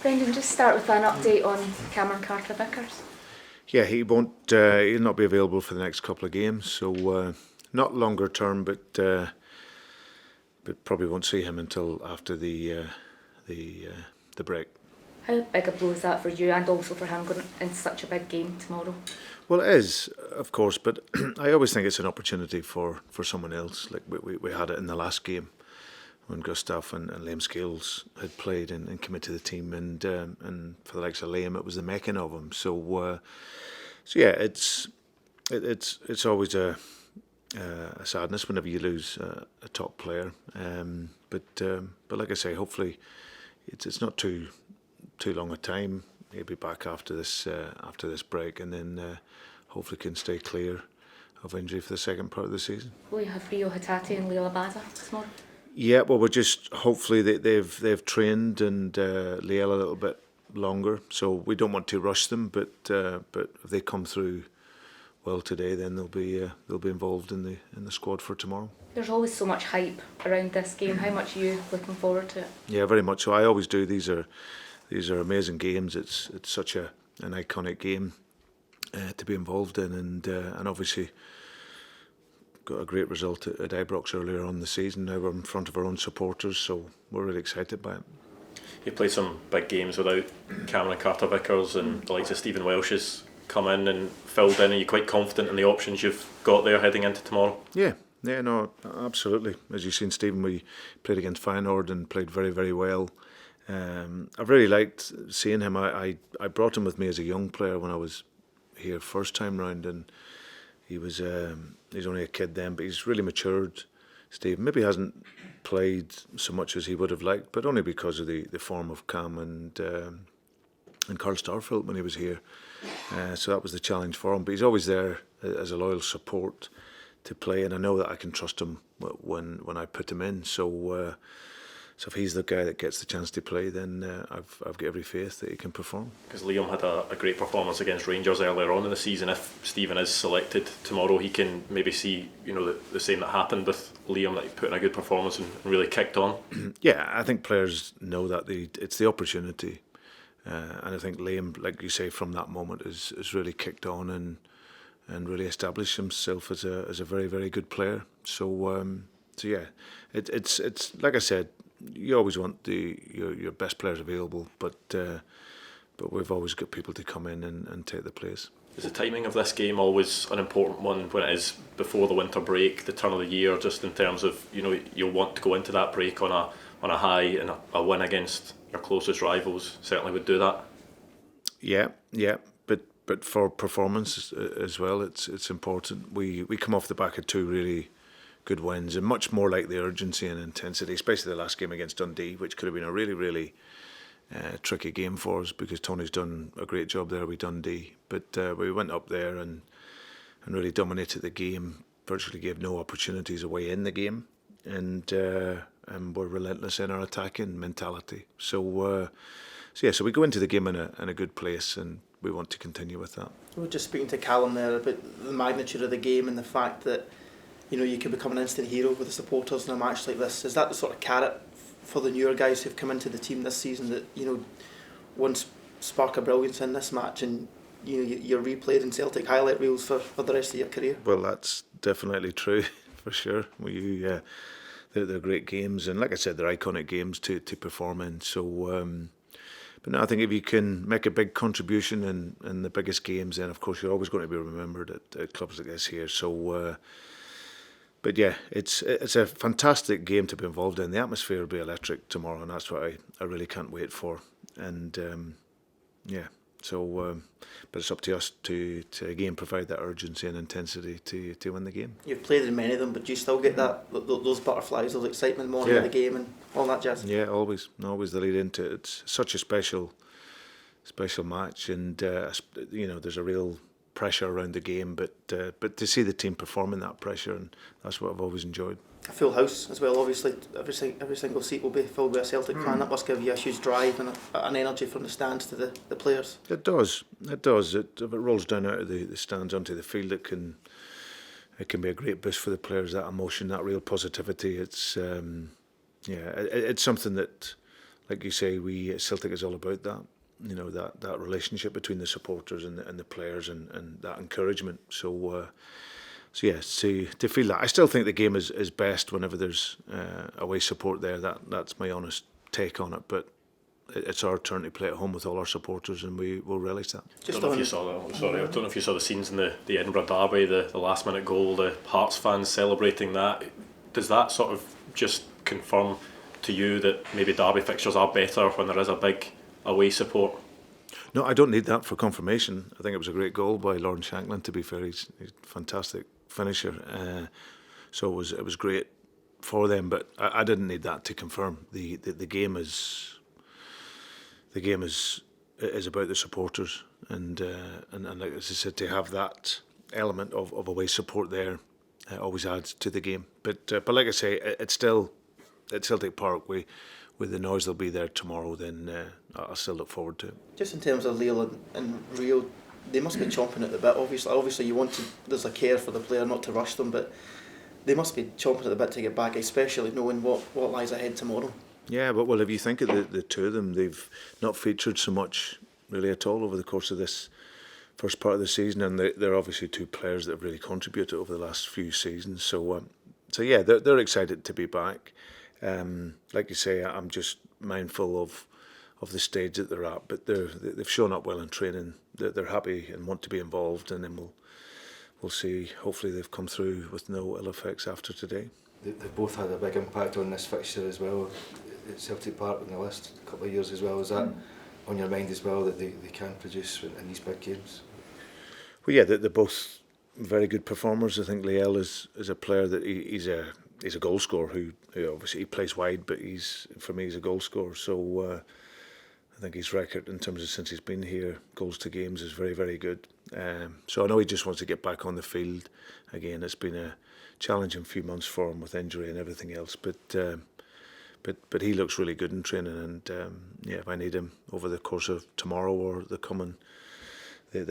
Brendan, just start with an update on Cameron Carter-Vickers. Yeah, he won't. He'll not be available for the next couple of games. So not longer term, but probably won't see him until after the break. How big a blow is that for you and also for him going into such a big game tomorrow? Well, it is, of course, but I always think it's an opportunity for someone else. Like we had it in the last game when Gustav and Liam Scales had played and come into the team, and for the likes of Liam, it was the making of him. So yeah, it's always a sadness whenever you lose a top player. But like I say, hopefully it's not too long a time. He'll be back after this break, and then hopefully can stay clear of injury for the second part of the season. Will you have Rio Hatate and Leila Bada tomorrow? Yeah, well, we're just hopefully they've trained and Leila a little bit longer, so we don't want to rush them. But if they come through well today, then they'll be involved in the squad for tomorrow. There's always so much hype around this game. How much are you looking forward to it? Yeah, very much so. I always do. These are amazing games. It's such an iconic game to be involved in, and obviously got a great result at Ibrox earlier on in the season. Now we're in front of our own supporters, so we're really excited by it. You've played some big games without Cameron Carter-Vickers, and the likes of Stephen Welsh has come in and filled in. Are you quite confident in the options you've got there heading into tomorrow? Yeah, no, absolutely. As you've seen, Stephen, we played against Feyenoord and played very, very well. I've really liked seeing him. I brought him with me as a young player when I was here first time round, and he's only a kid then, but he's really matured. Steve maybe hasn't played so much as he would have liked, but only because of the form of Cam and Carl Starfelt when he was here. So that was the challenge for him. But he's always there as a loyal support to play, and I know that I can trust him when I put him in. So if he's the guy that gets the chance to play, then I've got every faith that he can perform. Because Liam had a great performance against Rangers earlier on in the season. If Stephen is selected tomorrow, he can maybe see the same that happened with Liam, that he put in a good performance and really kicked on. Yeah, I think players know that it's the opportunity, and I think Liam, like you say, from that moment has really kicked on and really established himself as a very, very good player. So yeah, it's like I said. You always want your best players available, but we've always got people to come in and take the place. Is the timing of this game always an important one when it is before the winter break, the turn of the year, just in terms of you'll want to go into that break on a high, and a win against your closest rivals certainly would do that? Yeah, but for performance as well, it's important. We come off the back of two really good wins, and much more like the urgency and intensity, especially the last game against Dundee, which could have been a really, really tricky game for us because Tony's done a great job there with Dundee. But we went up there and really dominated the game, virtually gave no opportunities away in the game, and were relentless in our attacking mentality. So we go into the game in a good place, and we want to continue with that. We were just speaking to Callum there about the magnitude of the game and the fact that you can become an instant hero with the supporters in a match like this. Is that the sort of carrot for the newer guys who've come into the team this season, that once spark of brilliance in this match and you're replayed in Celtic highlight reels for the rest of your career? Well, that's definitely true for sure. They're great games, and like I said, they're iconic games to perform in. So but no, I think if you can make a big contribution in the biggest games, then of course you're always going to be remembered at clubs like this here. So but yeah, it's a fantastic game to be involved in. The atmosphere will be electric tomorrow, and that's what I really can't wait for. And but it's up to us to again provide that urgency and intensity to win the game. You've played in many of them, but do you still get those butterflies, those excitement morning of the game and all that jazz? Yeah, always the lead into it. It's such a special match, and there's a real pressure around the game, but to see the team performing that pressure, and that's what I've always enjoyed. A full house as well, obviously. Every single seat will be filled with a Celtic fan. That must give you a huge drive and an energy from the stands to the players. It does. If it rolls down out of the stands onto the field, it can be a great boost for the players. That emotion, that real positivity. It's something that, like you say, Celtic is all about that. You know, that relationship between the supporters and the players, and that encouragement. So yes, to feel that. I still think the game is best whenever there's away support there. That's my honest take on it. But it's our turn to play at home with all our supporters, and we will relish that. I don't know if you saw the scenes in the Edinburgh Derby, the last minute goal, the Hearts fans celebrating that. Does that sort of just confirm to you that maybe Derby fixtures are better when there is a big away support? No, I don't need that for confirmation. I think it was a great goal by Lauren Shanklin, to be fair. He's a fantastic finisher. So it was great for them, but I didn't need that to confirm. The game is about the supporters, and like as I said, to have that element of away support there always adds to the game. But like I say, it's still at Celtic Park. With the noise that'll be there tomorrow, then I'll still look forward to it. Just in terms of Lille and Rio, they must be chomping at the bit. Obviously, you want to. There's a care for the player, not to rush them, but they must be chomping at the bit to get back, especially knowing what lies ahead tomorrow. Yeah, but well, if you think of the two of them, they've not featured so much really at all over the course of this first part of the season, and they're obviously two players that have really contributed over the last few seasons. So yeah, they're excited to be back. Like you say, I'm just mindful of the stage that they're at, but they've shown up well in training. They're happy and want to be involved, and then we'll see. Hopefully, they've come through with no ill effects after today. They both had a big impact on this fixture as well at Celtic Park in the last couple of years as well. Is that on your mind as well, that they can produce in these big games? Well, yeah, they're both very good performers. I think Liel is a player that he's a goal scorer who obviously he plays wide, but for me he's a goal scorer. So I think his record in terms of since he's been here, goals to games, is very, very good. So I know he just wants to get back on the field again. It's been a challenging few months for him with injury and everything else, but he looks really good in training, and yeah, if I need him over the course of tomorrow or the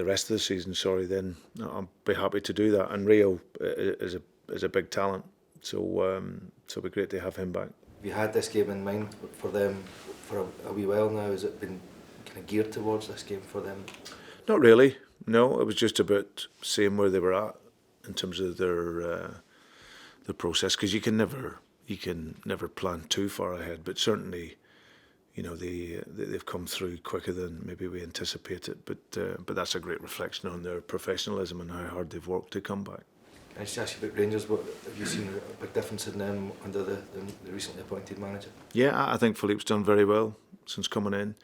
rest of the season, then I'll be happy to do that. And Rio is a big talent, so it'll be great to have him back. Have you had this game in mind for them for a wee while now? Has it been kind of geared towards this game for them? Not really. No, it was just about seeing where they were at in terms of their process, because you can never plan too far ahead. But certainly, they've come through quicker than maybe we anticipated. But that's a great reflection on their professionalism and how hard they've worked to come back. Can I just ask you about Rangers? What have you seen a big difference in them under the recently appointed manager? Yeah, I think Philippe's done very well since coming in.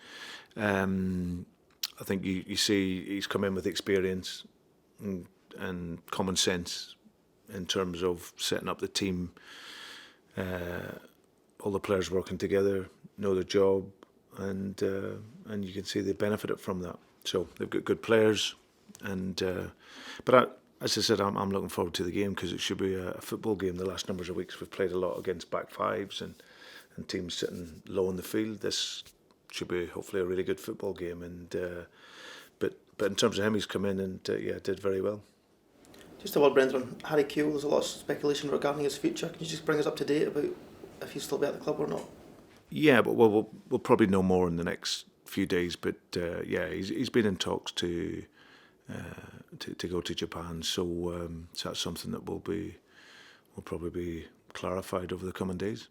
I think you see he's come in with experience and common sense in terms of setting up the team. All the players working together, know their job, and you can see they benefited from that. So they've got good players, as I said, I'm looking forward to the game because it should be a football game. The last numbers of weeks we've played a lot against back fives and teams sitting low in the field. This should be hopefully a really good football game. But in terms of him, he's come in and did very well. Just a word, Brendan, on Harry Kewell. There's a lot of speculation regarding his future. Can you just bring us up to date about if he'll still be at the club or not? Yeah, but we'll probably know more in the next few days. But he's been in talks to go to Japan. So that's something that will probably be clarified over the coming days.